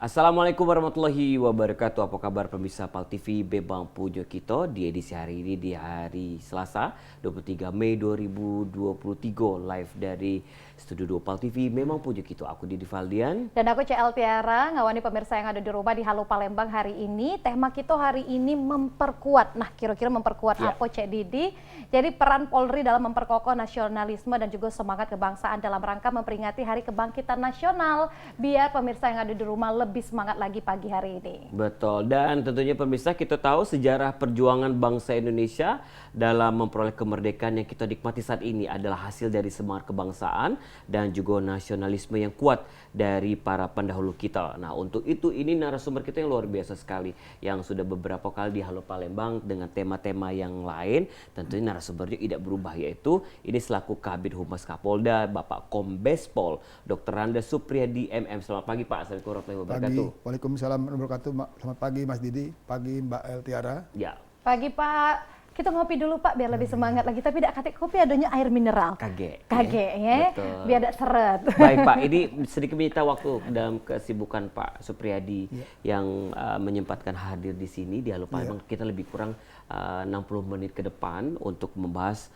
Assalamualaikum warahmatullahi wabarakatuh. Apa kabar pemirsa PAL TV Bebang Pujo Kito di edisi hari ini di hari Selasa 23 Mei 2023 live dari Studio 2 PAL TV Memang Pujo Kito. Aku Didi Valdian dan aku CL Tiara, ngawani pemirsa yang ada di rumah di Halo Palembang hari ini. Tema kita hari ini memperkuat. Nah, kira-kira memperkuat apa Cek Didi? Jadi peran Polri dalam memperkokoh nasionalisme dan juga semangat kebangsaan dalam rangka memperingati Hari Kebangkitan Nasional. Biar pemirsa yang ada di rumah lebih semangat lagi pagi hari ini. Betul, dan tentunya pemirsa kita tahu sejarah perjuangan bangsa Indonesia dalam memperoleh kemerdekaan yang kita nikmati saat ini adalah hasil dari semangat kebangsaan dan juga nasionalisme yang kuat dari para pendahulu kita. Nah, untuk itu ini narasumber kita yang luar biasa sekali yang sudah beberapa kali di Halo Palembang dengan tema-tema yang lain. Tentunya narasumbernya tidak berubah, yaitu ini selaku Kabid Humas Kapolda Bapak Kombes Pol Dr. Randa Supriyadi MM. Selamat pagi Pak. Assalamualaikum warahmatullahi wabarakatuh. Waalaikumsalam warahmatullahi wabarakatuh. Selamat pagi Mas Didi, pagi Mbak El Tiara. Ya. Pagi Pak. Kita ngopi dulu Pak biar lebih semangat lagi. Tapi tidak katik kopi adanya air mineral. Kage ya. Biar tidak seret. Baik Pak, ini sedikit minta waktu dalam kesibukan Pak Supriyadi yang menyempatkan hadir di sini di Halo Palembang. Kita lebih kurang 60 menit ke depan untuk membahas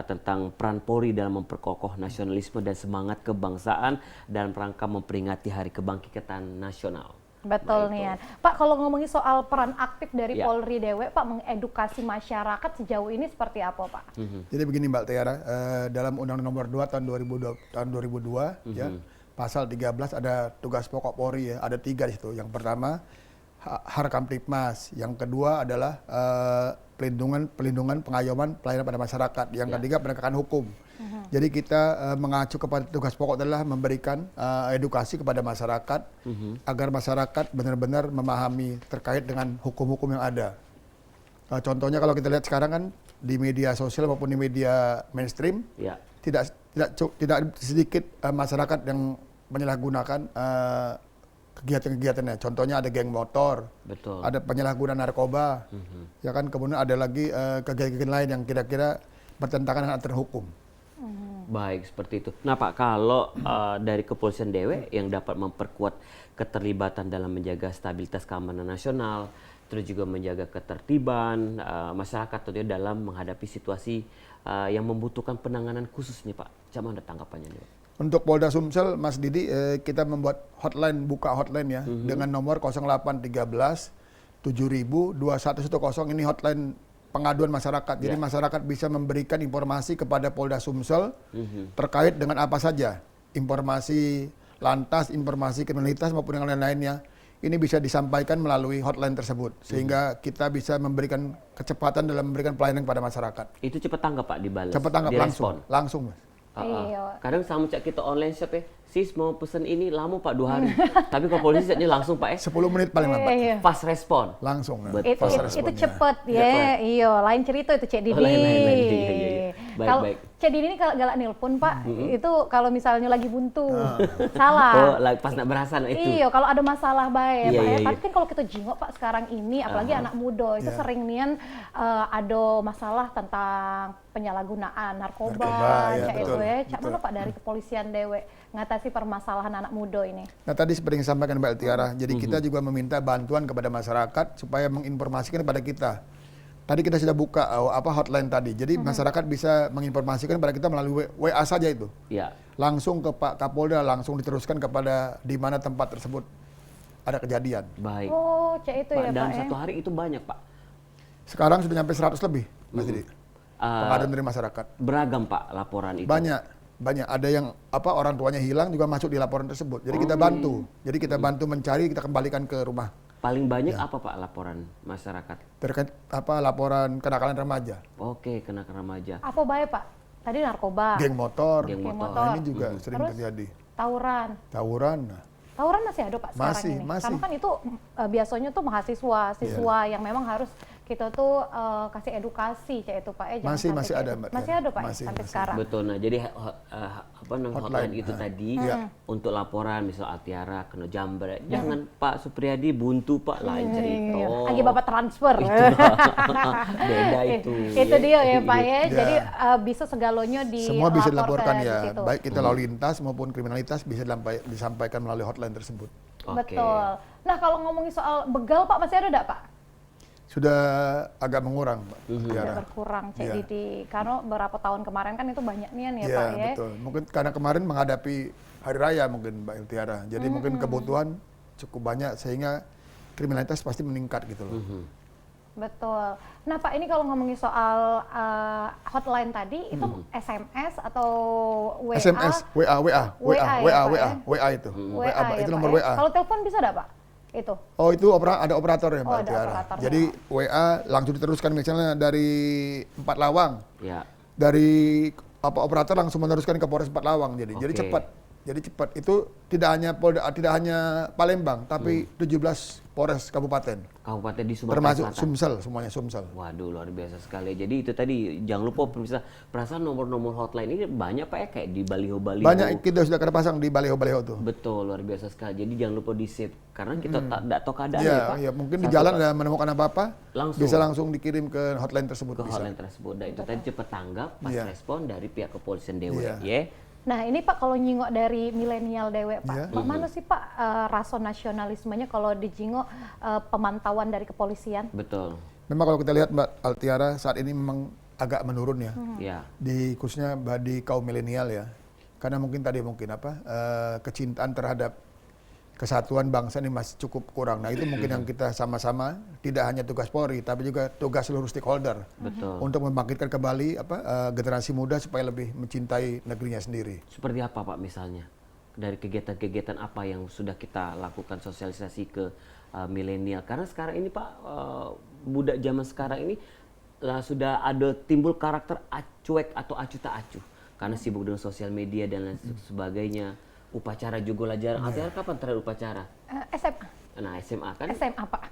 tentang peran Polri dalam memperkokoh nasionalisme dan semangat kebangsaan dalam rangka memperingati Hari Kebangkitan Nasional. Betul nih. Pak, kalau ngomongin soal peran aktif dari Polri Dewe, Pak, mengedukasi masyarakat sejauh ini seperti apa, Pak? Jadi begini Mbak Tiara, dalam Undang-Undang Nomor 2 tahun 2002 ya, pasal 13 ada tugas pokok Polri ya, ada 3 di situ. Yang pertama Harkamtipmas, yang kedua adalah pelindungan, pengayoman, pelayanan pada masyarakat. Yang ketiga penegakan hukum. Jadi kita mengacu kepada tugas pokok adalah memberikan edukasi kepada masyarakat agar masyarakat benar-benar memahami terkait dengan hukum-hukum yang ada. Contohnya kalau kita lihat sekarang kan di media sosial maupun di media mainstream tidak sedikit masyarakat yang menyalahgunakan kegiatan-kegiatannya. Contohnya ada geng motor, ada penyalahgunaan narkoba, ya kan. Kemudian ada lagi kegiatan-kegiatan lain yang kira-kira bertentangan dengan aturan hukum. Baik, seperti itu. Nah Pak, kalau dari kepolisian Dewe yang dapat memperkuat keterlibatan dalam menjaga stabilitas keamanan nasional, terus juga menjaga ketertiban masyarakat tentunya dalam menghadapi situasi yang membutuhkan penanganan khusus nih Pak. Bagaimana tanggapannya nih Pak? Untuk Polda Sumsel, Mas Didi, kita membuat hotline, buka hotline ya, dengan nomor 0813 7000 2110. Ini hotline pengaduan masyarakat. Jadi masyarakat bisa memberikan informasi kepada Polda Sumsel terkait dengan apa saja. Informasi lantas, informasi kriminalitas maupun yang lain-lainnya. Ini bisa disampaikan melalui hotline tersebut. Sehingga kita bisa memberikan kecepatan dalam memberikan pelayanan kepada masyarakat. Itu cepat tanggap Pak, dibalas? Cepat tanggap langsung Mas. Kadang sama cak kita online shop ya, sis mau pesen ini lama Pak 2 hari. Tapi kalau polisi ini langsung Pak 10 menit paling lambat. Fast respon. Langsung. Itu cepet ya. Iya, lain cerita itu Cek Didi. Kalau Cek Didi ini kalau galak nelpon Pak, itu kalau misalnya lagi buntu. Salah. Oh, pas nak berasa itu. Iya, kalau ada masalah baik Pak. Tapi kan kalau kita jengok Pak sekarang ini, apalagi anak muda itu sering nian ada masalah tentang penyalahgunaan narkoba cak itu ya. Cak mana Pak dari kepolisian Dewe ngatasi permasalahan anak muda ini? Nah tadi seperti yang disampaikan Mbak Tiara, jadi kita juga meminta bantuan kepada masyarakat supaya menginformasikan kepada kita. Tadi kita sudah buka hotline tadi, jadi masyarakat bisa menginformasikan kepada kita melalui WA saja itu. Langsung ke Pak Kapolda, langsung diteruskan kepada di mana tempat tersebut ada kejadian. Baik. Oh, cak itu Pak, ya Pak. dalam satu hari itu banyak Pak. Sekarang sudah sampai 100 lebih, Mas Didi. Pengaduan dari masyarakat. Beragam Pak laporan itu. Banyak. Ada yang orang tuanya hilang juga masuk di laporan tersebut. Jadi kita bantu. Jadi kita bantu mencari, kita kembalikan ke rumah. Paling banyak apa Pak laporan masyarakat? Terkait laporan kenakalan remaja. Oke, kenakalan remaja. Apa baik Pak? Tadi narkoba. Geng motor. Motor. Ini juga sering terjadi. Tawuran masih ada Pak sekarang ini. Masih. Karena kan itu biasanya tuh mahasiswa yang memang harus kita tuh kasih edukasi kayak itu Pak ya. Jangan sampai Masih kayak ada, itu. Mbak. Masih ada Pak ya, Masih, sampai masih. sekarang. Betul. Nah, jadi apa namanya hotline itu tadi Iya. untuk laporan misal Altiara kena jambret, jangan Pak Supriyadi buntu Pak lain cerita. Iya. Lagi Bapak transfer. Beda itu. Itu dia ya Pak ya. Iya. Jadi bisa segalanya Semua bisa dilaporkan di ya, situ. baik kita lalu lintas maupun kriminalitas bisa disampaikan melalui hotline tersebut. Oke. Betul. Nah kalau ngomongin soal begal Pak masih ada enggak Pak? Sudah agak mengurang, Mbak Sudah Tiara. berkurang Cek Iya. Didi. Karena beberapa tahun kemarin kan itu banyak nih ya Iya, Pak ya. betul. Mungkin karena kemarin menghadapi hari raya mungkin Mbak Tiara. Jadi mungkin kebutuhan cukup banyak sehingga kriminalitas pasti meningkat gitu loh. Betul. Nah Pak ini kalau ngomongin soal hotline tadi itu SMS atau WA? SMS, WA itu. WA ya, itu Pak nomor ya? WA. Kalau telepon bisa enggak Pak? Itu. Oh itu ada operator ya Mbak Oh, ada Tiara. operatornya. Jadi WA langsung diteruskan misalnya dari 4 Lawang. Ya. Dari operator langsung meneruskan ke Polres 4 Lawang. Jadi Oke. cepat. Jadi cepat. Itu tidak hanya Palembang tapi 17 Polres kabupaten. Kabupaten di Sumatera Termasuk Selatan. Sumsel, semuanya Sumsel. Waduh, luar biasa sekali. Jadi itu tadi jangan lupa pemirsa, perasaan nomor-nomor hotline ini banyak Pak ya kayak di baliho-baliho. Banyak kita sudah kita pasang di baliho-baliho tuh. Betul, luar biasa sekali. Jadi jangan lupa di-save karena kita tak tahu keadaan ya, Iya, Pak. iya, mungkin di Satu, jalan Pak, ada menemukan apa-apa, Langsung. bisa langsung dikirim ke hotline tersebut. ke bisa. hotline tersebut. Dan itu tadi cepat tanggap, pas Iya. respon dari pihak kepolisian dewe, Iya. ya. Nah ini Pak kalau nyingok dari milenial dewe Pak, Iya. mana sih Pak rason nasionalismenya kalau dijingok pemantauan dari kepolisian? Betul. Memang kalau kita lihat Mbak Altiara saat ini memang agak menurun ya. Ya. Di khususnya di kaum milenial ya. Karena mungkin kecintaan terhadap kesatuan bangsa ini masih cukup kurang. Nah itu mungkin yang kita sama-sama tidak hanya tugas Polri tapi juga tugas seluruh stakeholder Betul. untuk membangkitkan kembali generasi muda supaya lebih mencintai negerinya sendiri. Seperti apa Pak misalnya? Dari kegiatan-kegiatan apa yang sudah kita lakukan sosialisasi ke milenial? Karena sekarang ini Pak, budak zaman sekarang ini sudah ada timbul karakter acuek atau acuh tak acuh. Karena sibuk dengan sosial media dan lain sebagainya. Upacara juga lah jarang. Altiara kapan terakhir upacara? SMA. Nah SMA kan? SMA Pak.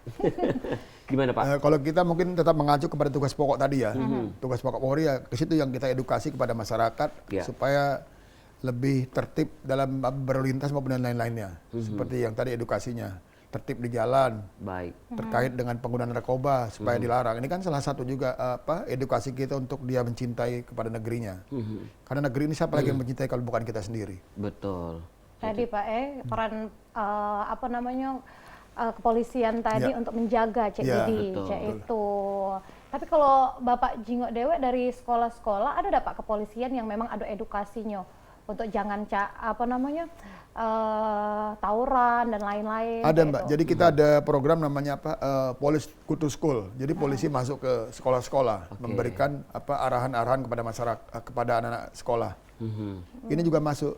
Gimana Pak? Kalau kita mungkin tetap mengacu kepada tugas pokok tadi ya. Tugas pokok Polri ya ke situ yang kita edukasi kepada masyarakat Ya. supaya lebih tertib dalam berlintas maupun dan lain-lainnya. Seperti yang tadi edukasinya. Tertib di jalan, Baik. terkait dengan penggunaan narkoba supaya dilarang. Ini kan salah satu juga edukasi kita untuk dia mencintai kepada negerinya. Karena negeri ini siapa lagi yang mencintai kalau bukan kita sendiri. Betul. Tadi Pak peran kepolisian tadi Ya. untuk menjaga Cek Ya, Didi, betul. Cek itu. Tapi kalau Bapak jingok dewe dari sekolah-sekolah ada nggak Pak kepolisian yang memang ada edukasinya untuk jangan tawuran dan lain-lain? Ada kayak Mbak, itu? jadi kita ada program namanya Police Go to School. Jadi polisi masuk ke sekolah-sekolah, Oke. memberikan arahan-arahan kepada masyarakat, kepada anak-anak sekolah. Ini juga masuk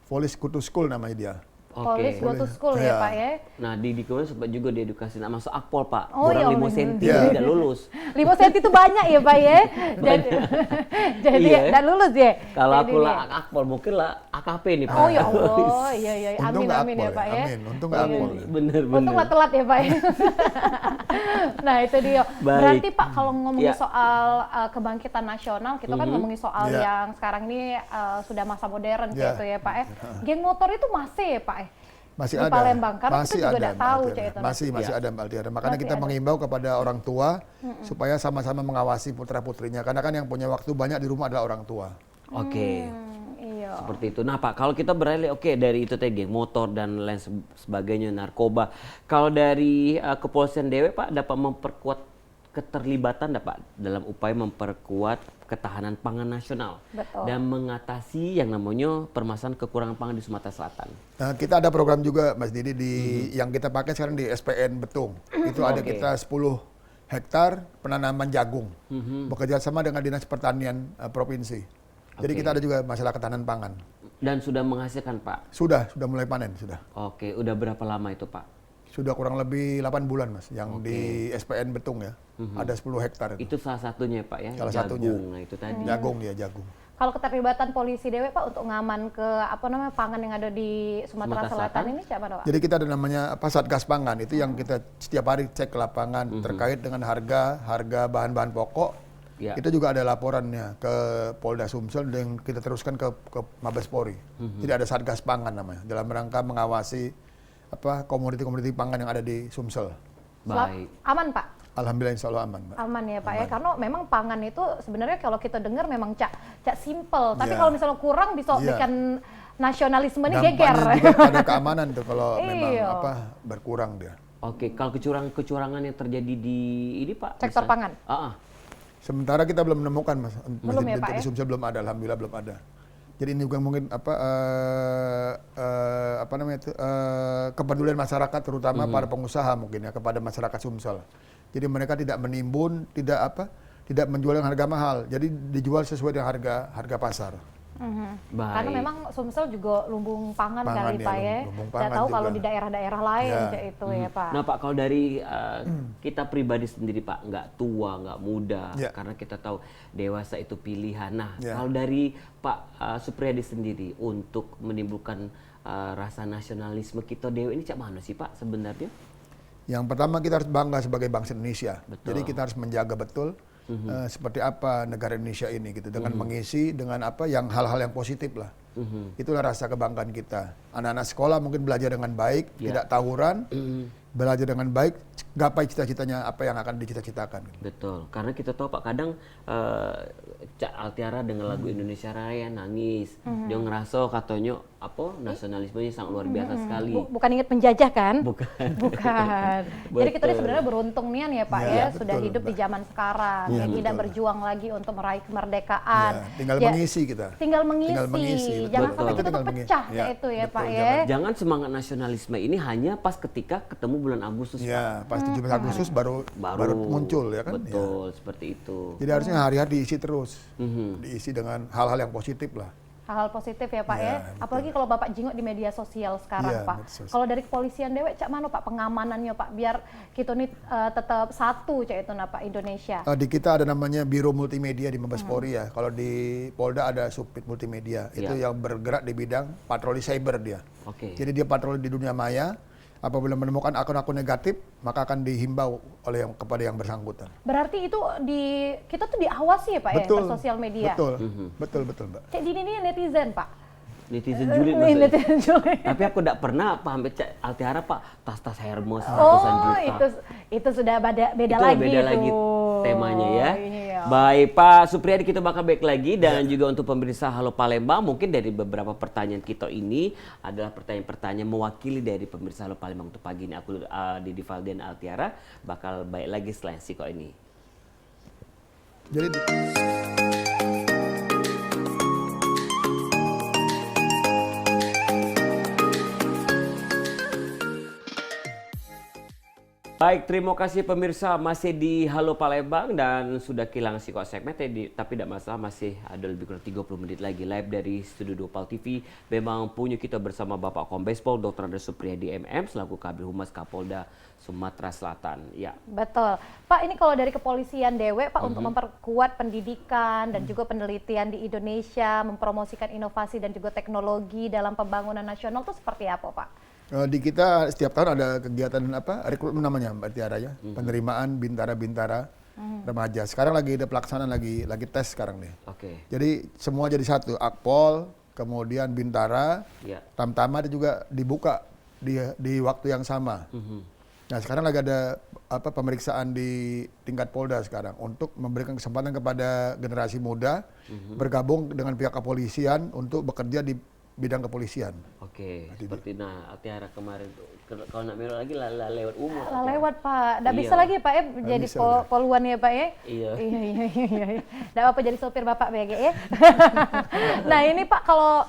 Police Go to School namanya dia. Police go to school ya Iya. Pak ya. Nah di kemudian sempat juga diedukasi, nah masuk akpol Pak, Oh, kurang iya, 5 bener. cm Iya. tidak lulus. 5 cm itu banyak ya Pak ya. Jadi Iya. dan lulus ya. Kalau Jadi aku lah dia. akpol mungkin lah AKP nih Pak. Oh ya Allah, iya iya. Untung Amin nggak amin ya akpol Pak ya, ya. amin. Untung nggak Iya. akpol. Bener Untung bener. nggak telat ya Pak ya. Nah itu dia. Baik. Berarti Pak kalau ngomongin Ya. soal kebangkitan nasional, kita kan ngomongin soal Ya. yang sekarang ini sudah masa modern Ya. gitu ya Pak ya. Geng motor itu masih ya Pak ya? Masih Di ada. Palembang, karena masih kita juga ada, nggak Mbak tahu, Altiara. Cek, itu Masih Ya. ada Mbak Altiara. Makanya Masih kita ada. mengimbau kepada orang tua supaya sama-sama mengawasi putra-putrinya. Karena kan yang punya waktu banyak di rumah adalah orang tua. Oke. Iya. Seperti itu. Nah Pak, kalau kita beralih dari itu tadi geng motor dan lain sebagainya, narkoba. Kalau dari kepolisian dewe Pak dapat memperkuat keterlibatan Pak dalam upaya memperkuat ketahanan pangan nasional. Betul. Dan mengatasi yang namanya permasalahan kekurangan pangan di Sumatera Selatan. Nah, kita ada program juga Mas Didi yang kita pakai sekarang di SPN Betung. Itu ada Oke. kita 10 hektar penanaman jagung. Bekerja sama dengan Dinas Pertanian Provinsi. Jadi Oke. kita ada juga masalah ketahanan pangan. Dan sudah menghasilkan Pak. Sudah mulai panen sudah. Oke, udah berapa lama itu Pak? Sudah kurang lebih 8 bulan Mas yang di SPN Betung ya. Ada 10 hektar itu. Itu salah satunya Pak ya, Salah jagung. satunya. Nah itu tadi. Jagung dia, jagung. Kalau keterlibatan polisi dewe Pak untuk ngaman ke pangan yang ada di Sumatera Selatan ini siapa Pak? Jadi kita ada namanya Satgas Pangan, itu yang kita setiap hari cek ke lapangan terkait dengan harga bahan-bahan pokok. Ya. Itu juga ada laporannya ke Polda Sumsel dan kita teruskan ke Mabes Polri. Jadi ada Satgas Pangan namanya dalam rangka mengawasi komoditi-komoditi pangan yang ada di Sumsel. Baik. Aman Pak? Alhamdulillah insya Allah aman, Mbak. Aman ya Pak ya, karena memang pangan itu sebenarnya kalau kita dengar memang cak simple, tapi kalau misalnya kurang bisa bikin nasionalisme ini geger. Dampaknya juga pada keamanan tuh kalau memang berkurang dia. Oke, kalau kecurangan yang terjadi di ini Pak? Sektor pangan? Sementara kita belum menemukan Mas. Belum ya Pak di ya? Sumsel belum ada, alhamdulillah belum ada. Jadi ini juga mungkin kepedulian masyarakat terutama para pengusaha mungkin ya kepada masyarakat Sumsel. Jadi mereka tidak menimbun, tidak menjual dengan harga mahal. Jadi dijual sesuai dengan harga pasar. Karena memang Sumsel juga lumbung pangan kali Pak ya. Tidak tahu kalau di daerah-daerah lain itu ya Pak. Nah Pak, kalau dari kita pribadi sendiri Pak, nggak tua, nggak muda, karena kita tahu dewasa itu pilihan. Nah kalau dari Pak Supriyadi sendiri untuk menimbulkan rasa nasionalisme kita dewe ini cak mana sih Pak sebenarnya? Yang pertama kita harus bangga sebagai bangsa Indonesia. Betul. Jadi kita harus menjaga betul seperti apa negara Indonesia ini gitu dengan mengisi dengan yang hal-hal yang positif lah. Itulah rasa kebanggaan kita. Anak-anak sekolah mungkin belajar dengan baik, tidak tawuran, belajar dengan baik, gapai cita-citanya apa yang akan dicita-citakan. Betul, karena kita tahu Pak kadang Cak Altiara dengan lagu Indonesia Raya nangis, dia ngerasa katanya nasionalismenya sangat luar biasa sekali. Bukan ingat penjajah kan? Bukan. Jadi kita ini sebenarnya beruntung nih ya Pak ya, sudah hidup di zaman sekarang, tidak berjuang lagi untuk meraih kemerdekaan. Tinggal mengisi kita. Tinggal mengisi. Jangan sampai kita terpecah itu ya Pak ya. Jangan semangat nasionalisme ini hanya pas ketika ketemu bulan Agustus. Ya, pas 17 Agustus baru muncul ya kan. Betul, seperti itu. Jadi harusnya hari-hari diisi terus, diisi dengan hal-hal yang positif lah. Hal-hal positif ya Pak ya. Apalagi kalau Bapak jingok di media sosial sekarang Pak. Kalau dari kepolisian dewe cak mana Pak pengamanannya Pak biar kita nih tetap satu cak itu Pak Indonesia. Di kita ada namanya Biro Multimedia di Mabes Polri ya. Kalau di Polda ada Subdit Multimedia. Itu yang bergerak di bidang patroli cyber dia. Jadi dia patroli di dunia maya. Apabila menemukan akun-akun negatif, maka akan dihimbau kepada yang bersangkutan. Berarti itu kita tuh diawasi ya Pak ya, sosial media. Betul Mbak. Cek ini netizen Pak. Netizen julid maksudnya. Tapi aku tidak pernah paham Cak Altiara Pak, tas-tas Hermes ratusan juta. Itu sudah beda lagi temanya ya. Baik Pak Supriyadi, kita bakal balik lagi dan juga untuk pemirsa Halo Palembang, mungkin dari beberapa pertanyaan kita ini adalah pertanyaan-pertanyaan mewakili dari pemirsa Halo Palembang untuk pagi ini. Aku Didi Valdian Altiara bakal balik lagi selain Siko ini. Jadi baik, terima kasih pemirsa masih di Halo Palembang dan sudah kehilangan Siko segmen tapi tidak masalah, masih ada lebih kurang 30 menit lagi live dari Studio 2 PAL TV. Memang punya kita bersama Bapak Kombes Pol Dr. Andes Supriyadi MM selaku Kabid Humas Kapolda Sumatera Selatan. Ya. Betul. Pak, ini kalau dari kepolisian dewe Pak untuk memperkuat pendidikan dan juga penelitian di Indonesia, mempromosikan inovasi dan juga teknologi dalam pembangunan nasional itu seperti apa Pak? Di kita setiap tahun ada kegiatan rekrutmen namanya Mbak Tiara ya, penerimaan bintara-bintara remaja. Sekarang lagi ada pelaksanaan lagi tes sekarang nih. Jadi semua jadi satu, Akpol, kemudian bintara, Tamtama juga dibuka di waktu yang sama. Nah sekarang lagi ada pemeriksaan di tingkat Polda sekarang untuk memberikan kesempatan kepada generasi muda bergabung dengan pihak kepolisian untuk bekerja di bidang kepolisian. Seperti Altiara kemarin tuh. Kalau nak melo lagi lewat umur. Lewat Pak. Nggak bisa lagi Pak ya jadi poluan ya Pak ya. Iya. Nggak apa-apa jadi sopir Bapak BG ya. Nah ini Pak kalau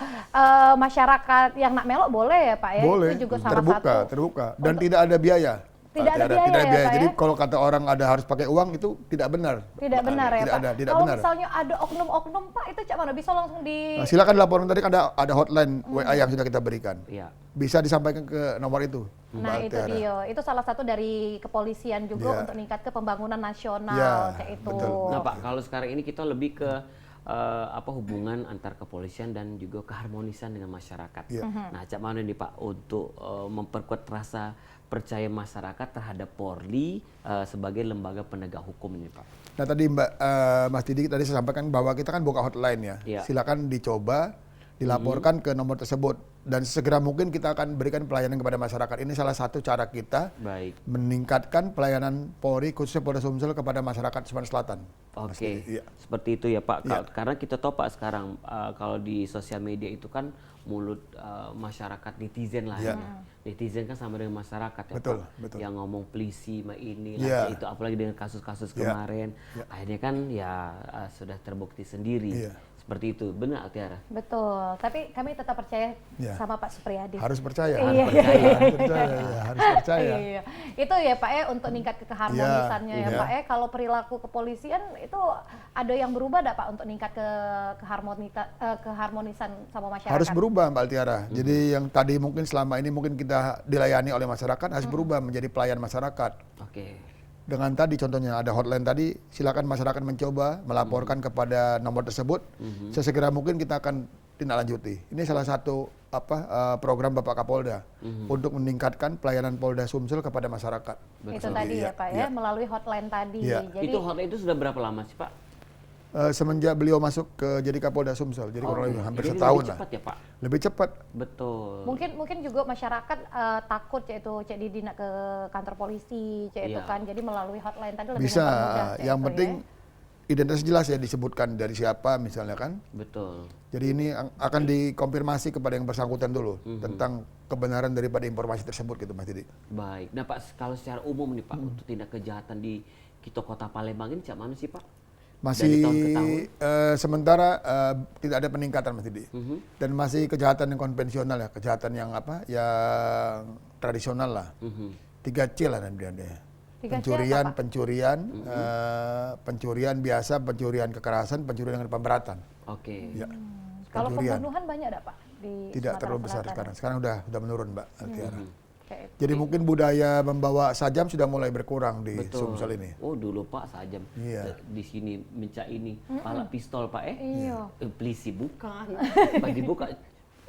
masyarakat yang nak melok boleh ya Pak ya. Boleh. Itu juga salah satu. Terbuka. Dan tidak ada biaya. Tidak ada biaya ya Pak. Jadi kalau kata orang harus pakai uang itu tidak benar. Tidak benar ya Pak. Kalau benar. misalnya ada oknum-oknum Pak itu cak mana bisa langsung di. Silakan laporan tadi ada hotline WA yang sudah kita berikan. Iya. Bisa disampaikan ke nomor itu. Nah itu dia. Itu salah satu dari kepolisian juga untuk meningkat ke pembangunan nasional kayak itu. Betul. Nah Pak, kalau sekarang ini kita lebih ke hubungan antar kepolisian dan juga keharmonisan dengan masyarakat. Nah, cak mana nih Pak untuk memperkuat rasa percaya masyarakat terhadap Polri sebagai lembaga penegak hukum ini Pak? Nah tadi Mas Didi tadi saya sampaikan bahwa kita kan buka hotline ya. Iya. Silakan dicoba, dilaporkan ke nomor tersebut dan segera mungkin kita akan berikan pelayanan kepada masyarakat. Ini salah satu cara kita Baik. meningkatkan pelayanan Polri khususnya Polda Sumsel kepada masyarakat Sumatera Selatan. Mas Oke, Didi. Iya. seperti itu ya Pak. Iya. Karena kita tahu Pak sekarang kalau di sosial media itu kan mulut masyarakat netizen lah. Iya. Ini. Netizen kan sama dengan masyarakat ya Betul, Pak. betul. Yang ngomong polisi ini Iya. lah itu, apalagi dengan kasus-kasus Iya. kemarin. Iya. Akhirnya kan ya sudah terbukti sendiri. Iya. Seperti itu, benar Tiara? Betul, tapi kami tetap percaya Ya. sama Pak Supriyadi. Harus percaya. Iya. Harus percaya. Ya, harus percaya. Iya. Itu ya Pak untuk tingkat keharmonisannya ya Iya. Pak kalau perilaku kepolisian itu ada yang berubah enggak Pak untuk tingkat keharmonisan sama masyarakat? Harus berubah Mbak Altiara. Jadi yang tadi mungkin selama ini mungkin kita dilayani oleh masyarakat harus berubah menjadi pelayan masyarakat. Oke. Dengan tadi contohnya ada hotline tadi, silakan masyarakat mencoba melaporkan kepada nomor tersebut. Sesegera mungkin kita akan tindak lanjuti. Ini salah satu program Bapak Kapolda untuk meningkatkan pelayanan Polda Sumsel kepada masyarakat. Itu tadi ya Iya, Pak iya. melalui hotline tadi. Iya. Jadi Itu hotline itu sudah berapa lama sih Pak? Semenjak beliau masuk ke jadi Kapolda Sumsel, jadi kurang lebih hampir Jadi setahun lebih lah. cepat ya Pak? Lebih cepat. Betul. mungkin juga masyarakat takut yaitu Cek Didi nak ke kantor polisi, itu Iya. kan. Jadi melalui hotline tadi lebih Bisa. mempermudah, Cek, Yang itu penting identitas jelas ya disebutkan dari siapa misalnya kan. Betul. Jadi ini akan dikonfirmasi kepada yang bersangkutan dulu tentang kebenaran daripada informasi tersebut gitu Mas Didi. Baik. Nah Pak, kalau secara umum nih Pak, untuk tindak kejahatan di Kota Palembang ini cak mana sih Pak? Masih Dari tahun ke tahun? sementara tidak ada peningkatan Mas Didi. Dan masih kejahatan yang konvensional ya, kejahatan yang yang tradisional lah. 3C lah nanti ada. 3C Pencurian, apa, Pak? pencurian biasa, pencurian kekerasan, pencurian dengan pemberatan. Oke. Ya. Kalau Pencurian. pembunuhan banyak enggak Pak di Tidak Sumatera terlalu besar Selatan? sekarang. Sekarang udah menurun Mbak Altiara. Oke. Jadi mungkin budaya membawa sajam sudah mulai berkurang di Betul. Sumsel ini. Oh dulu Pak sajam Iya. di sini mencak ini pala pistol Pak Iya. Pelisi bukan. Pas dibuka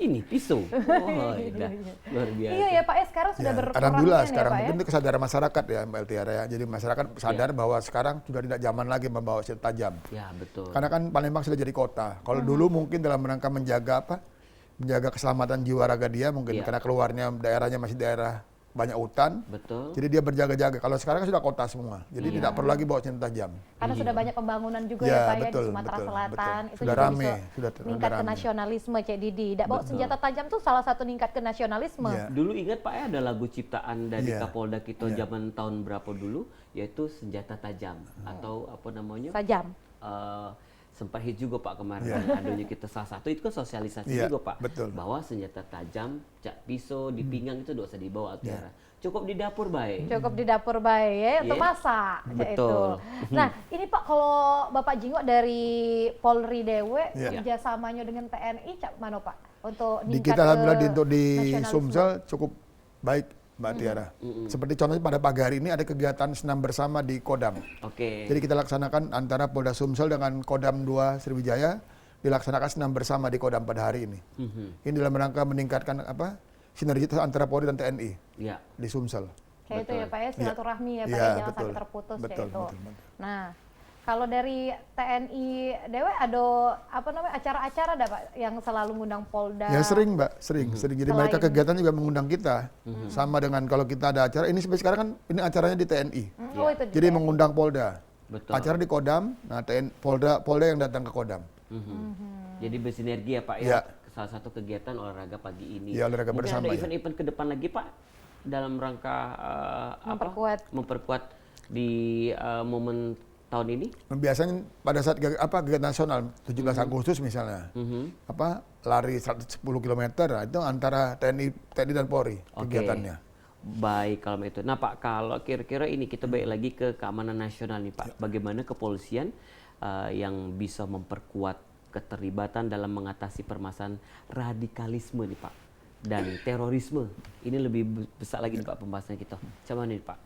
ini pisau. Oh, iya. Luar biasa. Iya ya Pak sekarang sudah Ya, berkurang alhamdulillah ya, sekarang Pak, mungkin itu kesadaran masyarakat ya Mbak Altiara ya. Jadi masyarakat sadar bahwa sekarang sudah tidak zaman lagi membawa senjata tajam. Ya betul. Karena kan Palembang sudah jadi kota. Kalau dulu mungkin dalam rangka menjaga keselamatan jiwa raga dia mungkin Iya. karena keluarnya daerahnya masih daerah banyak hutan. Betul. Jadi dia berjaga-jaga. Kalau sekarang kan sudah kota semua. Jadi tidak perlu lagi bawa senjata tajam. Karena sudah banyak pembangunan juga Ya, ya Pak betul, di Sumatera betul, Selatan. betul. Itu Sudah juga rame, bisa sudah meningkat ke rame. nasionalisme Cek Didi. Tidak bawa senjata tajam tuh salah satu meningkat ke nasionalisme. Iya. Dulu ingat Pak ada lagu ciptaan dari Iya. Kapolda kita zaman tahun berapa dulu, yaitu senjata tajam atau apa namanya? Sajam. Sempat hit juga Pak kemarin Iya. adanya kita salah satu itu kan sosialisasi Iya, juga Pak betul. bahwa senjata tajam, cak pisau di pinggang itu tidak usah dibawa Altiara. Cukup di dapur baik. Cukup di dapur baik ya untuk Iya. masak. Cek Betul. Itu. Nah ini Pak kalau Bapak Jinggo dari Polri Dewe Iya. kerjasamanya dengan TNI cak mana Pak untuk Di meningkat kita alhamdulillah ke di nasionalisme? Sumsel cukup baik Mbak Tiara. Seperti contohnya pada pagi hari ini ada kegiatan senam bersama di Kodam. Oke. Jadi kita laksanakan antara Polda Sumsel dengan Kodam 2 Sriwijaya dilaksanakan senam bersama di Kodam pada hari ini. Ini dalam rangka meningkatkan sinergitas antara Polri dan TNI Ya. di Sumsel. Kayak itu ya Pak ya silaturahmi ya Pak Iya, ya jangan betul. sampai terputus Betul, kayak itu. betul. Nah kalau dari TNI Dewe ada acara-acara ada Pak yang selalu ngundang Polda? Ya sering Mbak, sering. Jadi mereka Selain- kegiatan juga mengundang kita. Sama dengan kalau kita ada acara, ini sampai sekarang kan ini acaranya di TNI. Oh itu Jadi mengundang Polda. Betul. Acara di Kodam, nah Polda yang datang ke Kodam. Jadi bersinergi ya Pak ya. Ya. Salah satu kegiatan olahraga pagi ini. Ya, olahraga Mungkin bersama, ada ya. event-event ke depan lagi Pak dalam rangka memperkuat di momen tahun ini. Biasanya pada saat kegiatan nasional 17 Agustus misalnya, lari 110 km, nah, itu antara TNI dan Polri kegiatannya. Baik kalau itu. Nah Pak, kalau kira-kira ini kita balik lagi ke keamanan nasional nih Pak. Bagaimana kepolisian yang bisa memperkuat keterlibatan dalam mengatasi permasalahan radikalisme nih Pak dan terorisme. Ini lebih besar lagi nih Pak pembahasannya kita. Cuman nih Pak.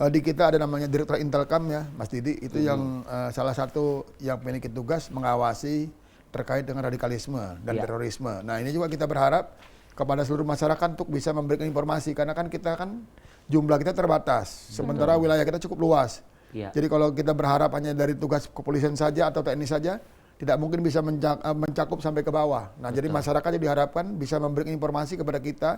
Di kita ada namanya Direktur Intelkam ya, Mas Didi, itu yang salah satu yang memiliki tugas mengawasi terkait dengan radikalisme dan terorisme. Nah ini juga kita berharap kepada seluruh masyarakat untuk bisa memberikan informasi, karena kan kita kan jumlah kita terbatas, sementara wilayah kita cukup luas. Jadi kalau kita berharap hanya dari tugas kepolisian saja atau TNI saja, tidak mungkin bisa mencakup sampai ke bawah. Nah jadi masyarakat diharapkan bisa memberikan informasi kepada kita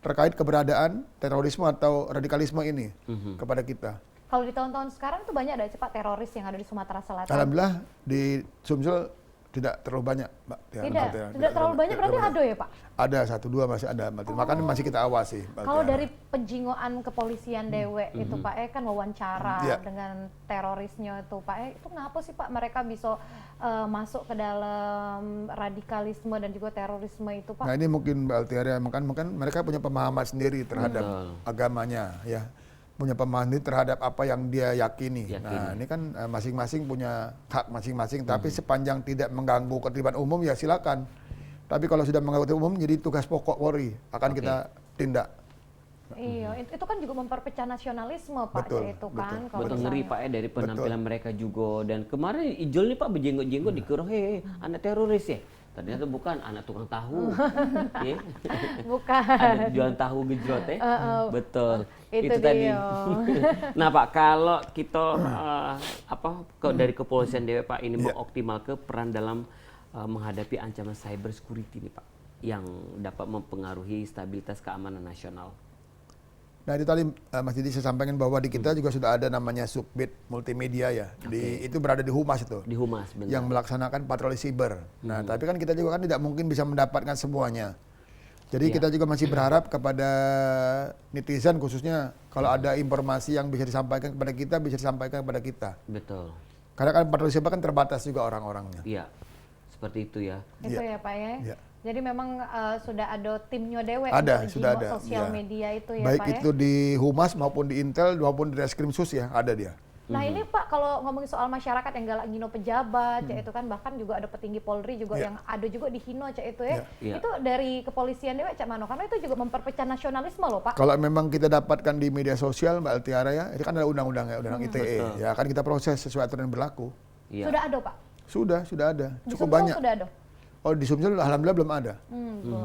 terkait keberadaan terorisme atau radikalisme ini kepada kita. Kalau di tahun-tahun sekarang tuh banyak ada Pak teroris yang ada di Sumatera Selatan. Alhamdulillah di Sumsel tidak terlalu banyak, Mbak. Tidak terlalu banyak, berarti ada ya Pak? Ada, 1-2 masih ada, Mbak. Makanya masih kita awasi. Kalau dari penjingoan kepolisian Dewe itu Pak kan wawancara dengan terorisnya itu Pak itu kenapa sih Pak mereka bisa masuk ke dalam radikalisme dan juga terorisme itu Pak? Nah ini mungkin Mbak Altiara, mungkin mereka punya pemahaman sendiri terhadap agamanya ya. Punya pemahaman terhadap apa yang dia yakini. Nah ini kan masing-masing punya hak masing-masing, tapi sepanjang tidak mengganggu ketertiban umum ya silakan. Tapi kalau sudah mengganggu ketertiban umum jadi tugas pokok Polri akan kita tindak. Iya, itu kan juga memperpecah nasionalisme Pak, itu kan. Betul ngeri Pak ya dari penampilan mereka juga. Dan kemarin Ijol nih Pak berjenggot-jenggot dikira anak teroris ya. Ternyata bukan, anak tukang tahu. Bukan. Ada jualan tahu gejrot ya. Betul. Itu tadi. Nah Pak, kalau kita dari kepolisian Dewe Pak ini mau optimal ke peran dalam menghadapi ancaman cyber security nih Pak, yang dapat mempengaruhi stabilitas keamanan nasional. Nah itu tadi Mas Didi saya sampaikan bahwa di kita juga sudah ada namanya Subbid Multimedia ya. Itu berada di Humas itu. Di Humas, benar. Yang melaksanakan patroli siber. Nah tapi kan kita juga kan tidak mungkin bisa mendapatkan semuanya. Jadi kita juga masih berharap kepada netizen khususnya kalau ada informasi yang bisa disampaikan kepada kita, bisa disampaikan kepada kita. Betul. Karena kan patroli siber kan terbatas juga orang-orangnya. Iya, seperti itu ya. Itu ya Pak ya. Ya. Jadi memang sudah ada timnya Dewe ada, untuk sudah ada sosial media itu ya baik Pak itu di Humas maupun di Intel maupun di Reskrimsus ya ada dia. Nah ini Pak kalau ngomongin soal masyarakat yang galak ngino pejabat, itu kan bahkan juga ada petinggi Polri juga yang ada juga dihino itu ya. Itu dari kepolisian Dewe Cak Mano, karena itu juga memperpecah nasionalisme loh Pak. Kalau memang kita dapatkan di media sosial Mbak Altiara ya, itu kan ada undang-undang ya, undang ITE. Ya kan kita proses sesuai aturan yang berlaku. Sudah ada Pak? Sudah ada. Cukup Sumsel banyak. Sudah ada? Oh di Sumsel alhamdulillah belum ada.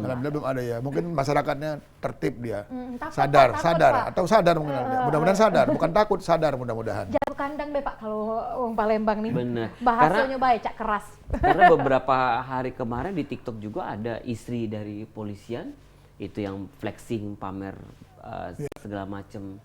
Alhamdulillah belum ada ya. Mungkin masyarakatnya tertib dia. Sadar Pak. Atau sadar mungkin. Mudah-mudahan sadar, bukan takut, sadar mudah-mudahan. Jauh kandang deh Pak kalau wong Palembang nih. Benar. Bahasanya baik, Cak keras. Karena beberapa hari kemarin di TikTok juga ada istri dari polisian itu yang flexing pamer segala macam.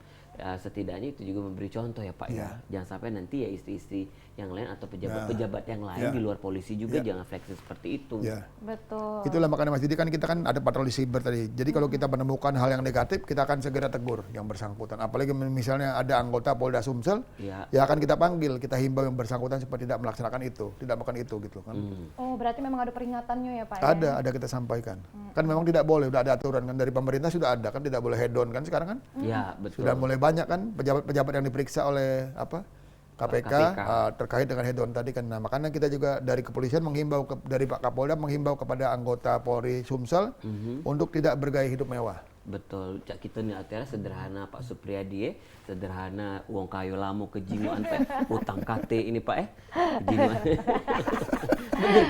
Setidaknya itu juga memberi contoh ya Pak ya. Jangan sampai nanti ya istri-istri yang lain atau pejabat-pejabat yang lain di luar polisi juga jangan flexing seperti itu. Betul. Itulah makanya Mas Didi kan kita kan ada patroli siber tadi. Jadi kalau kita menemukan hal yang negatif, kita akan segera tegur yang bersangkutan. Apalagi misalnya ada anggota Polda Sumsel, ya akan kita panggil, kita himbau yang bersangkutan supaya tidak melaksanakan itu, tidak melakukan itu gitu kan. Oh berarti memang ada peringatannya ya Pak? Ada kita sampaikan. Kan memang tidak boleh, udah ada aturan kan dari pemerintah sudah ada kan tidak boleh head on kan sekarang kan? Ya betul. Sudah mulai banyak kan pejabat-pejabat yang diperiksa oleh KPK. Terkait dengan head on tadi kan. Nah, makanya kita juga dari kepolisian menghimbau dari Pak Kapolda menghimbau kepada anggota Polri Sumsel untuk tidak bergaya hidup mewah. Betul, Cak kita nih Altiara sederhana Pak Supriyadi sederhana uang kayu lamo kejimuan Pak utang KT ini Pak kejimuan.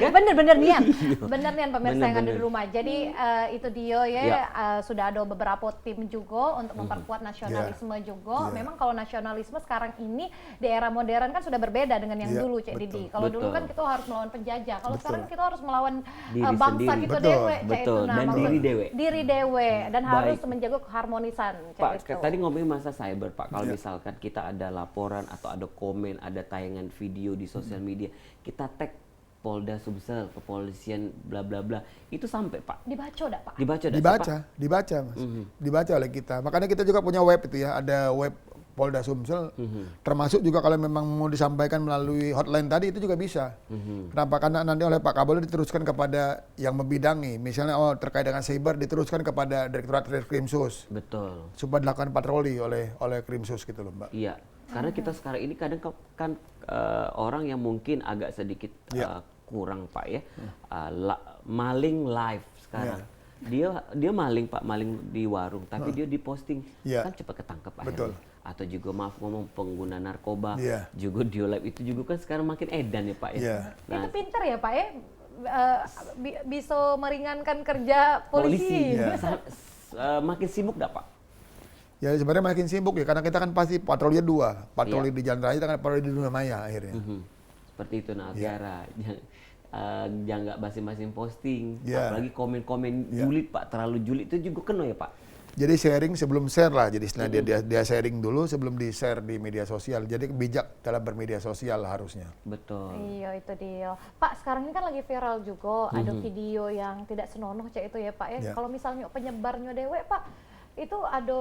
Bener nian pemirsa yang ada di rumah. Jadi itu dia sudah ada beberapa tim juga untuk memperkuat nasionalisme juga. Memang kalau nasionalisme sekarang ini di era modern kan sudah berbeda dengan yang dulu Cak Didi. Kalau dulu kan kita harus melawan penjajah. Kalau sekarang kita harus melawan bangsa kita dewe. Betul. Dan diri dewe. Dan harus menjaga keharmonisan. Pak, tadi ngomongin masa cyber Pak. Kalau misalkan kita ada laporan atau ada komen, ada tayangan video di sosial media, kita tag Polda Sumsel, kepolisian, bla bla bla, itu sampai Pak? Dibaca enggak Pak? Dibaca Mas. Dibaca oleh kita. Makanya kita juga punya web itu ya, ada web Polda Sumsel, termasuk juga kalau memang mau disampaikan melalui hotline tadi itu juga bisa. Kenapa? Karena nanti oleh Pak Kapolda diteruskan kepada yang membidangi, misalnya terkait dengan cyber diteruskan kepada Direktorat Krimsus. Betul. Supaya dilakukan patroli oleh Krimsus gitu loh Mbak. Iya, karena kita sekarang ini kadang kan orang yang mungkin agak sedikit kurang Pak ya, maling live sekarang. Dia maling Pak, maling di warung, tapi dia diposting kan cepat ketangkep akhirnya. atau juga maaf ngomong pengguna narkoba, Iya. juga diolep itu juga kan sekarang makin edan ya Pak ya. Iya. Nah, Itu pinter ya Pak ya, bisa meringankan kerja polisi. Iya. Makin sibuk dah Pak. Ya sebenarnya makin sibuk ya, karena kita kan pasti patroli 2, patroli di jalan raya, kita kan patroli di dunia maya akhirnya. Seperti itu nah Tiara. Jangan nggak basi-basi posting, Iya. apalagi komen-komen Iya. julid Pak, terlalu julid itu juga kena ya Pak. Jadi sharing sebelum share lah, jadi setelah dia sharing dulu sebelum di share di media sosial. Jadi bijak dalam bermedia sosial harusnya. Betul. Iya itu dia. Pak sekarang ini kan lagi viral juga ada video yang tidak senonoh cek itu ya Pak ya. Ya. Kalau misalnya penyebarnya dewe Pak itu ada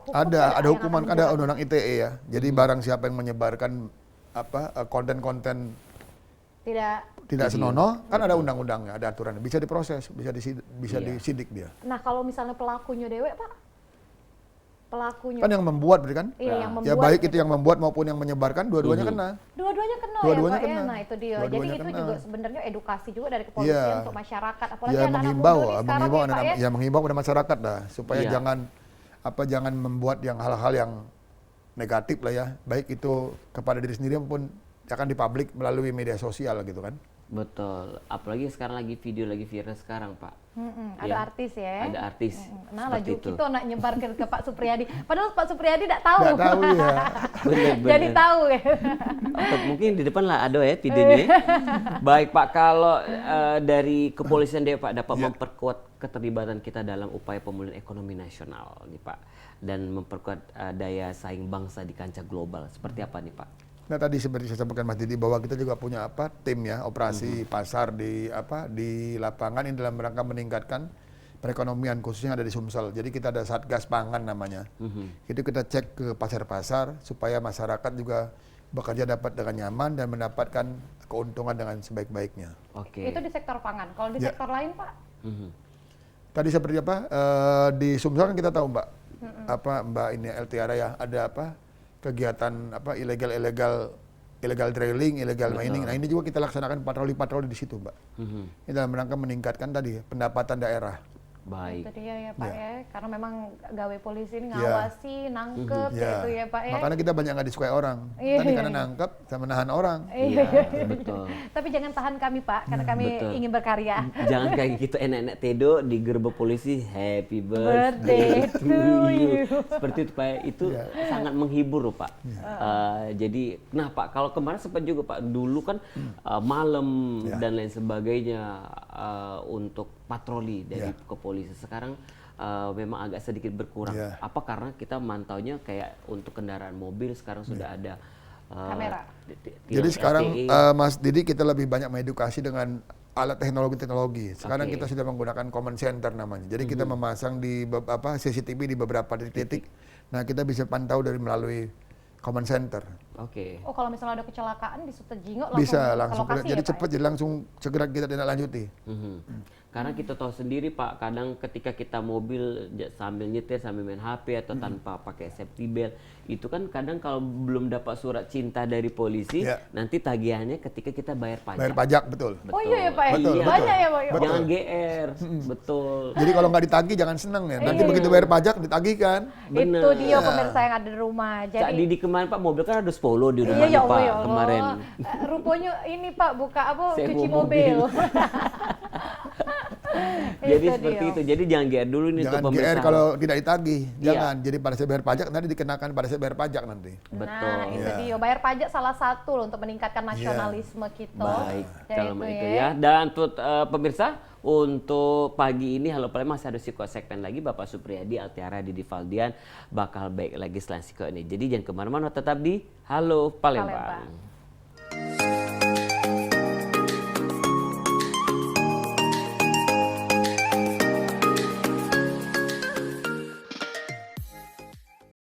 hukum Ada yang hukuman, akan ada dijerat? undang-undang ITE ya. Jadi barang siapa yang menyebarkan konten-konten Tidak. senonoh, kan ada undang-undangnya, ada aturan, bisa diproses, bisa Iya. disidik dia. Nah kalau misalnya pelakunya dewe Pak, pelakunya Kan yang membuat berarti kan? iya, yang Ya membuat baik gitu. itu yang membuat maupun yang menyebarkan, dua-duanya kena. Dua-duanya kena Dua-duanya ya Pak ya. kena. Nah itu dia. Dua-duanya Jadi itu kena. juga sebenarnya edukasi juga dari kepolisian Iya. untuk masyarakat. Apalagi Ya anak-anak menghimbau, muda nih sekarang ya Pak ya. menghimbau pada masyarakat dah supaya Iya. jangan membuat yang hal-hal yang negatif lah ya, baik itu kepada diri sendiri maupun akan dipublik melalui media sosial gitu kan. Betul. Apalagi sekarang lagi video lagi viral sekarang Pak. Ada Ya. artis ya. Ada artis. Nah seperti laju itu. kita nak nyebar ke Pak Supriyadi. Padahal Pak Supriyadi tidak tahu. Nggak tahu ya. Benar-benar. Jadi tahu ya. Atau mungkin di depan lah ada ya videonya. Baik Pak, kalau dari kepolisian dia Pak dapat memperkuat keterlibatan kita dalam upaya pemulihan ekonomi nasional nih Pak, dan memperkuat daya saing bangsa di kancah global. Seperti apa nih Pak? Nah tadi seperti saya sampaikan Mas Didi bahwa kita juga punya tim ya operasi pasar di lapangan ini dalam rangka meningkatkan perekonomian khususnya yang ada di Sumsel. Jadi kita ada Satgas Pangan namanya. Itu kita cek ke pasar-pasar supaya masyarakat juga bekerja dapat dengan nyaman dan mendapatkan keuntungan dengan sebaik-baiknya. Oke. Itu di sektor pangan. Kalau di Ya. sektor lain Pak? Tadi seperti di Sumsel kan kita tahu Mbak ini El Tiara ya, ada kegiatan illegal drilling, illegal mining. Nah ini juga kita laksanakan patroli-patroli di situ Mbak. Ini dalam rangka meningkatkan tadi pendapatan daerah. Baik. Itu dia ya Pak Ya. ya. Karena memang gawe polisi ini Ya. ngawasi, nangkep gitu ya Pak ya. Makanya kita banyak nggak disukai orang. Iya. Tadi karena nangkep sama nahan orang. Iya, betul. Tapi jangan tahan kami Pak, karena kami Betul. ingin berkarya. Jangan kayak gitu enak-enak tedo di gerbong polisi happy Birthday birthday to you. Seperti itu Pak, itu sangat menghibur loh Pak. Jadi nah Pak, kalau kemarin sempat juga Pak, dulu kan malam dan lain sebagainya untuk patroli dari kepolisian. Sekarang memang agak sedikit berkurang. Iya. Apa karena kita mantaunya kayak untuk kendaraan mobil sekarang sudah ada Kamera. Jadi sekarang LTE. Mas Didi kita lebih banyak mengedukasi dengan alat teknologi. Sekarang kita sudah menggunakan command center namanya. Jadi kita memasang di CCTV di beberapa titik. Nah kita bisa pantau melalui command center. Oke. Oh kalau misalnya ada kecelakaan di Sutajingo langsung Bisa ke langsung lokasi jadi ya, Pak, cepat, jadi langsung segera kita tindak lanjuti. Karena kita tahu sendiri Pak, kadang ketika kita mobil sambil nyetir, sambil main HP atau tanpa pakai safety belt, itu kan kadang kalau belum dapat surat cinta dari polisi, nanti tagihannya ketika kita bayar pajak. Bayar pajak, betul. Oh iya ya Pak ya? Betul, Banyak betul. ya Pak ya? Betul. Jangan GR, betul. Jadi kalau nggak ditagih jangan seneng ya. Nanti begitu bayar pajak ditagihkan. Bener. Itu dia pemirsa yang ada di rumah. Cak Jadi Didi kemarin Pak, mobil kan ada 10 di iya rumahnya ya Pak Allah ya Allah. kemarin. Rupanya ini Pak buka Sewa cuci mobil. mobil. Jadi Itu seperti dia. itu. Jadi jangan GR dulu nih untuk Jangan pemirsa. GR kalau tidak ditagih. Iya. Jangan. Jadi pada saya bayar pajak nanti dikenakan pada saya bayar pajak nanti. Betul. Nah itu Iya. dia. Bayar pajak salah satu loh untuk meningkatkan nasionalisme kita. Baik, Ya, dalam itu ya. Dan untuk pemirsa, untuk pagi ini Halo Palembang masih ada Siko segmen lagi. Bapak Supriyadi, Altiara, Didi Valdian bakal baik lagi selain Siko ini. Jadi jangan kemana-mana, tetap di Halo Palembang.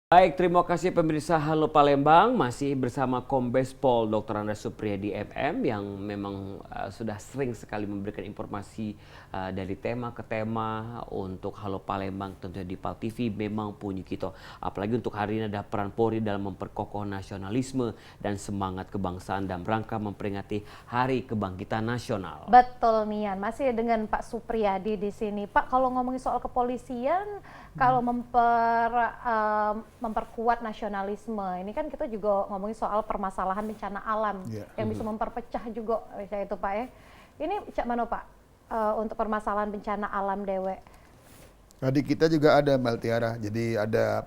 Baik, terima kasih pemirsa Halo Palembang, masih bersama Kombes Pol Dr. Andreas Supriyadi MM yang memang sudah sering sekali memberikan informasi dari tema ke tema untuk Halo Palembang. Tentunya di PAL TV memang punya kita. Apalagi untuk hari ini ada peran Polri dalam memperkokoh nasionalisme dan semangat kebangsaan dalam rangka memperingati Hari Kebangkitan Nasional. Betul Mian, masih dengan Pak Supriyadi di sini. Pak, kalau ngomongin soal kepolisian, kalau memperkuat nasionalisme, ini kan kita juga ngomongin soal permasalahan bencana alam yang bisa memperpecah juga kayak itu Pak ya. Ini cak mana Pak untuk permasalahan bencana alam Dewe? Nah, di kita juga ada Mbak Tiara, jadi ada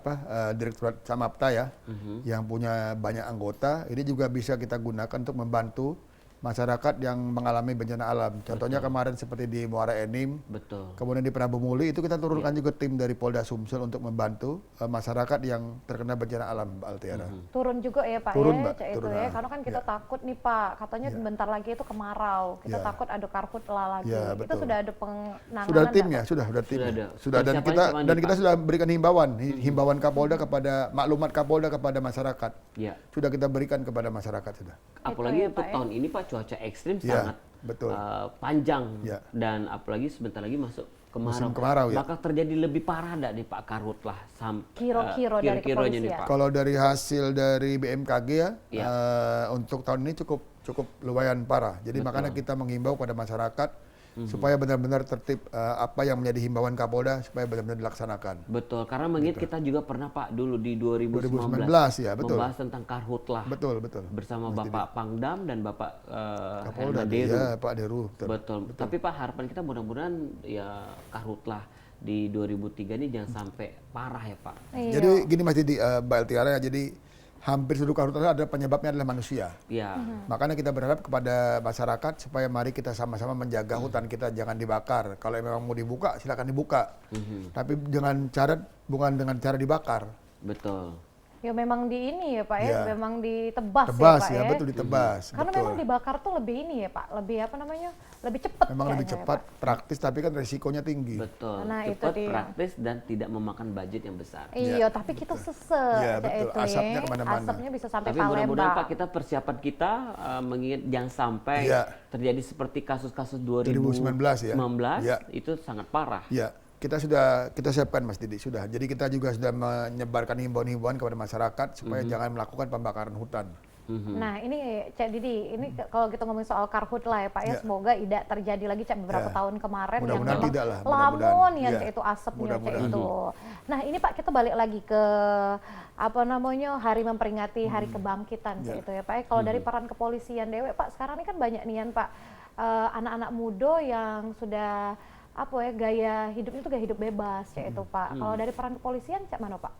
Direktorat Samapta ya, yang punya banyak anggota. Ini juga bisa kita gunakan untuk membantu masyarakat yang mengalami bencana alam. Contohnya kemarin seperti di Muara Enim, kemudian di Prabu Muli itu kita turunkan juga tim dari Polda Sumsel untuk membantu masyarakat yang terkena bencana alam, Mbak Altiara. Turun juga ya Pak turun, ya, Mbak, itu turun, ya, karena kan kita takut nih Pak, katanya bentar lagi itu kemarau, kita takut ada karhutlah lagi. Itu sudah ada penanganan? Sudah timnya, sudah tim. Sudah dan kita sudah berikan himbauan Kapolda kepada maklumat Kapolda kepada masyarakat. Sudah kita berikan kepada masyarakat sudah. Apalagi untuk tahun ini Pak cuaca ekstrim sangat panjang dan apalagi sebentar lagi masuk musim kemarau ya. Bakal terjadi lebih parah enggak nih Pak karhutlah kira-kira dari kepolisian nih Pak. Kalau dari hasil dari BMKG untuk tahun ini cukup lumayan parah. Jadi makanya kita menghimbau pada masyarakat supaya benar-benar tertib apa yang menjadi himbauan Kapolda supaya benar-benar dilaksanakan. Betul, karena mengingat kita juga pernah Pak dulu di 2019 ya, betul. membahas tentang karhutlah. Betul. Bersama Bapak Pangdam dan Bapak Kapolda Deru. Ya, Pak Deru. Betul. Tapi Pak harapan kita mudah-mudahan ya karhutlah di 2003 ini jangan sampai parah ya Pak. Jadi gini Mas Didi, Mbak Eltiara, jadi hampir seluruh karhutlah ada penyebabnya adalah manusia. Makanya kita berharap kepada masyarakat supaya mari kita sama-sama menjaga hutan kita jangan dibakar. Kalau memang mau dibuka silakan dibuka. Tapi bukan dengan cara dibakar. Betul. Ya memang di ini ya Pak ya, memang ditebas ya Pak ya. Betul ditebas. Karena memang dibakar tuh lebih ini ya Pak, lebih apa namanya, lebih cepat. Memang lebih cepat, praktis tapi kan resikonya tinggi. Betul, nah, cepat, praktis dan tidak memakan budget yang besar. Iya, tapi kita sesek. Iya betul, asapnya kemana-mana. Asapnya bisa sampai Palembang. Tapi mudah-mudahan Pak kita persiapan kita mengingat jangan sampai terjadi seperti kasus-kasus 2019 itu sangat parah. Iya. Kita siapkan Mas Didi sudah. Jadi kita juga sudah menyebarkan himbauan-himbauan kepada masyarakat supaya jangan melakukan pembakaran hutan. Nah ini Cak Didi, ini kalau kita ngomongin soal karhut lah ya Pak ya, semoga tidak terjadi lagi Cak beberapa tahun kemarin yang memang lamun ya Cak itu asapnya Cak itu. Nah ini Pak kita balik lagi ke apa namanya hari memperingati hari kebangkitan Cak itu ya Pak. Kalau dari peran kepolisian Dewe Pak, sekarang ini kan banyak nian Pak anak-anak muda yang sudah gaya hidupnya itu gaya hidup bebas Cak itu Pak. Kalau dari peran kepolisian Cak mana Pak?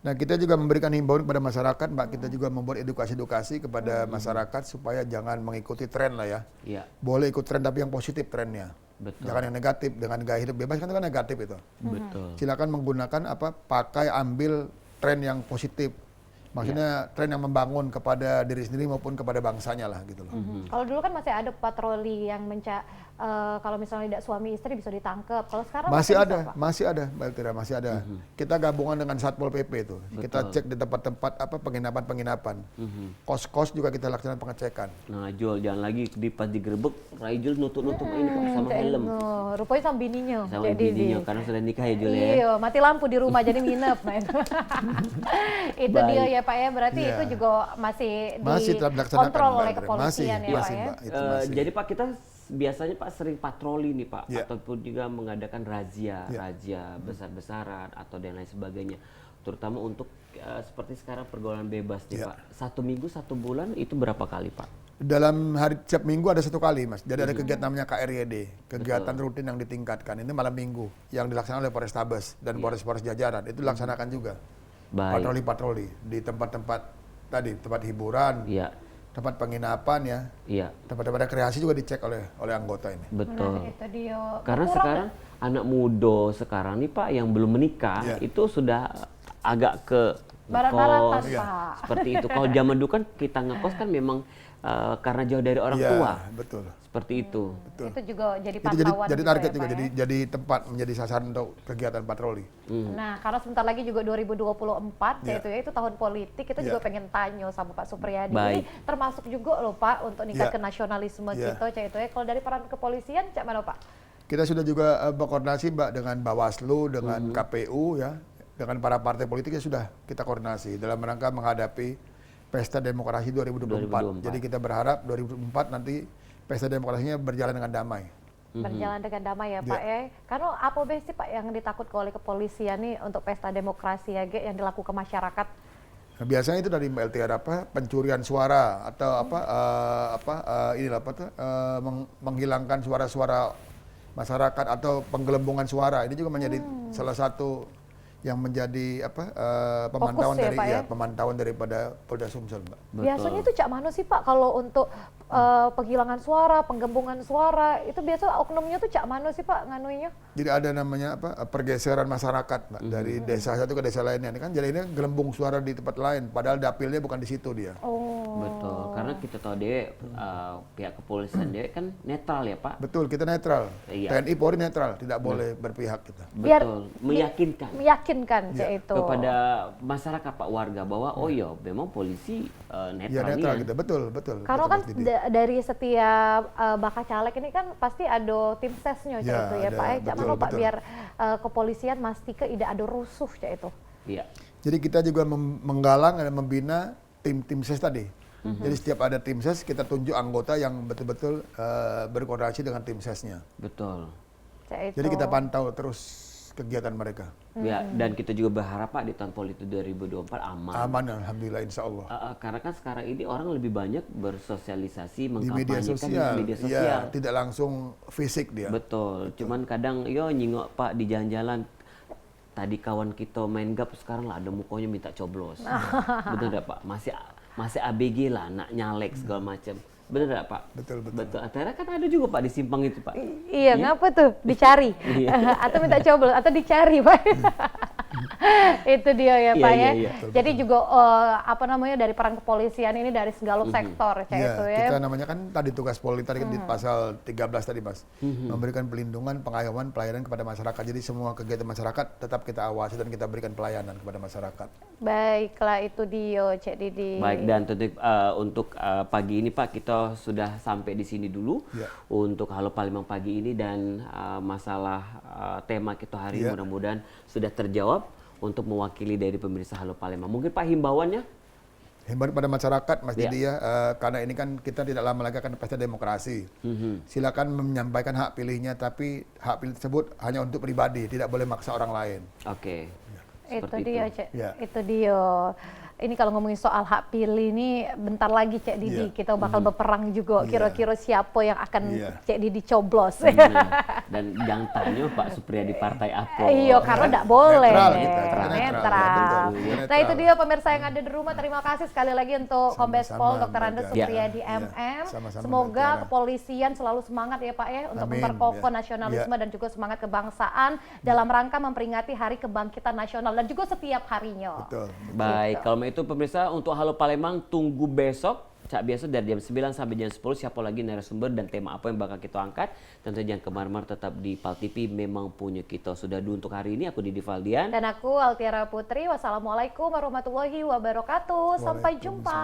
Nah kita juga memberikan himbauan kepada masyarakat Mbak, kita juga membuat edukasi-edukasi kepada masyarakat supaya jangan mengikuti tren lah ya. Boleh ikut tren tapi yang positif trennya. Jangan yang negatif, dengan gaya hidup bebas kan itu kan negatif itu. Silakan menggunakan pakai ambil tren yang positif. Maksudnya tren yang membangun kepada diri sendiri maupun kepada bangsanya lah gitu loh. Kalau dulu kan masih ada patroli yang kalau misalnya tidak suami istri bisa ditangkap. Kalau sekarang masih ada Mbak Elvira, masih ada. Kita gabungan dengan Satpol PP itu. Kita cek di tempat-tempat penginapan-penginapan. Kos-kos juga kita laksanakan pengecekan. Nah, Jul jangan lagi pas digerebek, Raijul nutup-nutup ini sama helm. Rupanya sama bininya. Sama bininya karena sudah nikah ya Jul ya. Iya, mati lampu di rumah jadi nginep. Itu dia ya Pak ya, berarti itu juga masih dikontrol oleh kepolisian ya Pak ya. Jadi Pak kita biasanya Pak sering patroli nih Pak, ataupun juga mengadakan razia besar-besaran atau dan lain sebagainya, terutama untuk seperti sekarang pergaulan bebas nih Pak. 1 minggu 1 bulan itu berapa kali Pak? Dalam tiap minggu ada 1 kali Mas. Jadi ada kegiatan namanya KRYD, kegiatan rutin yang ditingkatkan. Ini malam minggu yang dilaksanakan oleh Polrestabes dan Polres-Polres jajaran itu dilaksanakan juga. Patroli-patroli di tempat-tempat tadi, tempat hiburan, tempat penginapan tempat-tempat rekreasi juga dicek oleh anggota ini. Betul. Nah, itu dia. Karena sekarang anak muda sekarang nih Pak yang belum menikah itu sudah agak ke barat-baratan ngekos, Pak. seperti itu. Kalau zaman dulu kan kita ngekos kan memang karena jauh dari orang tua. Betul. Seperti itu. Betul. Itu juga jadi pantauan. Jadi target juga, jadi tempat menjadi sasaran untuk kegiatan patroli. Nah, karena sebentar lagi juga 2024 itu tahun politik, kita juga pengen tanya sama Pak Supriyadi. Ini termasuk juga loh Pak untuk meningkatkan nasionalisme kita itu ya. Kalau dari peran kepolisian Cak mana Pak? Kita sudah juga berkoordinasi Mbak dengan Bawaslu, dengan KPU dengan para partai politik sudah kita koordinasi dalam rangka menghadapi Pesta Demokrasi 2024. Jadi kita berharap 2024 nanti Pesta Demokrasinya berjalan dengan damai. berjalan dengan damai ya Pak ya. Karena apa sih Pak yang ditakutkan oleh kepolisian nih untuk pesta demokrasi ya yang dilakukan masyarakat? Nah, biasanya itu dari LTR pencurian suara atau menghilangkan suara-suara masyarakat atau penggelembungan suara. Ini juga menjadi salah satu yang menjadi pemantauan Fokus ya, dari Pak, ya? pemantauan daripada Polda Sumsel, Mbak. Biasanya itu cak mana sih Pak kalau untuk penghilangan suara, penggembungan suara itu biasa oknumnya tuh cak mana sih Pak nganuinya? Jadi ada namanya pergeseran masyarakat, Mbak, dari desa satu ke desa lainnya. Ini kan jadi ini gelembung suara di tempat lain, padahal dapilnya bukan di situ dia. Betul, karena kita tahu dia pihak kepolisian dia kan netral ya Pak. Betul, kita netral. Iya. TNI Polri netral, tidak boleh berpihak kita. Biar Betul, meyakinkan cak itu. kepada masyarakat Pak warga bahwa oh iya memang polisi Ya netral netral ya. gitu, betul. Karena betul, kan Mas Didi. dari setiap bakal caleg ini kan pasti ada tim sesnya cak Ya, itu ya ada, Pak. Cak betul, mana Pak betul. biar kepolisian mastika tidak ada rusuh cak itu. Iya. Jadi kita juga menggalang dan membina tim ses tadi. Jadi setiap ada tim ses kita tunjuk anggota yang betul-betul berkoordinasi dengan tim sesnya. Betul. Cak itu. Jadi kita pantau terus kegiatan mereka. Ya, dan kita juga berharap Pak di tahun politik 2024 aman. Aman, alhamdulillah, insya Allah. Karena kan sekarang ini orang lebih banyak bersosialisasi, Di media mengkampanyekan sosial, di media ya, sosial. tidak langsung fisik dia. Betul. Cuman kadang yo nyingok Pak di jalan-jalan. Tadi kawan kita main gap, sekarang lah ada mukanya minta coblos. Betul enggak Pak? Masih ABG lah, nak nyalek segala macam. Betul enggak Pak? Betul. Akhirnya kan ada juga Pak di simpang itu Pak. Iya, ngapa tuh? Dicari. Atau minta coblos, atau dicari, Pak. Itu dia ya, Pak ya. Iya. Jadi juga dari peran kepolisian ini dari segala sektor kayak Ya, itu ya. kita namanya kan tadi tugas Polri tadi kan di pasal 13 tadi, Mas. Memberikan pelindungan, pengayoman, pelayanan kepada masyarakat. Jadi semua kegiatan masyarakat tetap kita awasi dan kita berikan pelayanan kepada masyarakat. Baiklah, itu dia, Cek Didi. Baik, dan tentu untuk pagi ini Pak kita sudah sampai di sini dulu Ya. untuk Halo Palembang pagi ini, dan masalah tema kita hari ini mudah-mudahan sudah terjawab untuk mewakili dari pemirsa Halo Palembang. Mungkin Pak himbauannya? Himbauan pada masyarakat, Mas Ya. Didi ya, karena ini kan kita tidak lama lagi akan pesta demokrasi. Silakan menyampaikan hak pilihnya, tapi hak pilih tersebut hanya untuk pribadi, tidak boleh maksa orang lain. Oke. Itu Seperti dia, itu. Cek. Ya. Itu dia. Ini kalau ngomongin soal hak pilih ini bentar lagi Cek Didi Iya. kita bakal berperang juga. Kira-kira siapa yang akan Iya. Cek Didi coblos. Dan jangan tanya Pak Supriyadi partai apa. Iya, karena tidak boleh. Netral kita, kita Netral. netral, ya, betul. Nah, itu dia pemirsa yang ada di rumah. Terima kasih sekali lagi untuk Kombes Pol Sama-sama, Dr. Andes Mbak Supriyadi Tiara. MM. Sama-sama, Semoga Mbak Tiara. kepolisian selalu semangat ya Pak ya untuk Amin, memperkokoh ya. nasionalisme Ya. dan juga semangat kebangsaan dalam rangka memperingati Hari Kebangkitan Nasional dan juga setiap harinya. Betul. Baik, kalau itu pemirsa untuk Halo Palembang tunggu besok. Cak biasa dari jam 9 sampai jam 10 siapa lagi narasumber dan tema apa yang bakal kita angkat. Tentu jangan kemar-mar, tetap di PAL TV, memang punya kita. Sudah dulu untuk hari ini, aku Didi Valdian. Dan aku Altiara Putri. Wassalamualaikum warahmatullahi wabarakatuh. Sampai jumpa.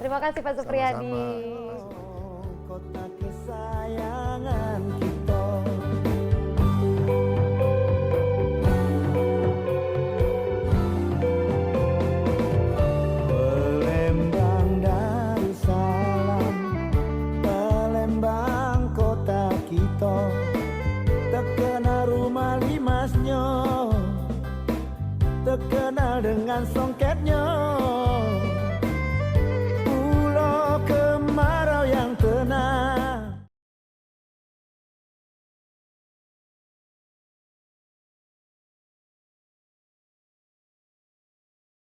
Terima kasih Pak Supriyadi. Kota kesayangan kita. Palembang Darussalam, Palembang kota kita, terkenal rumah limasnya, terkenal dengan songketnya.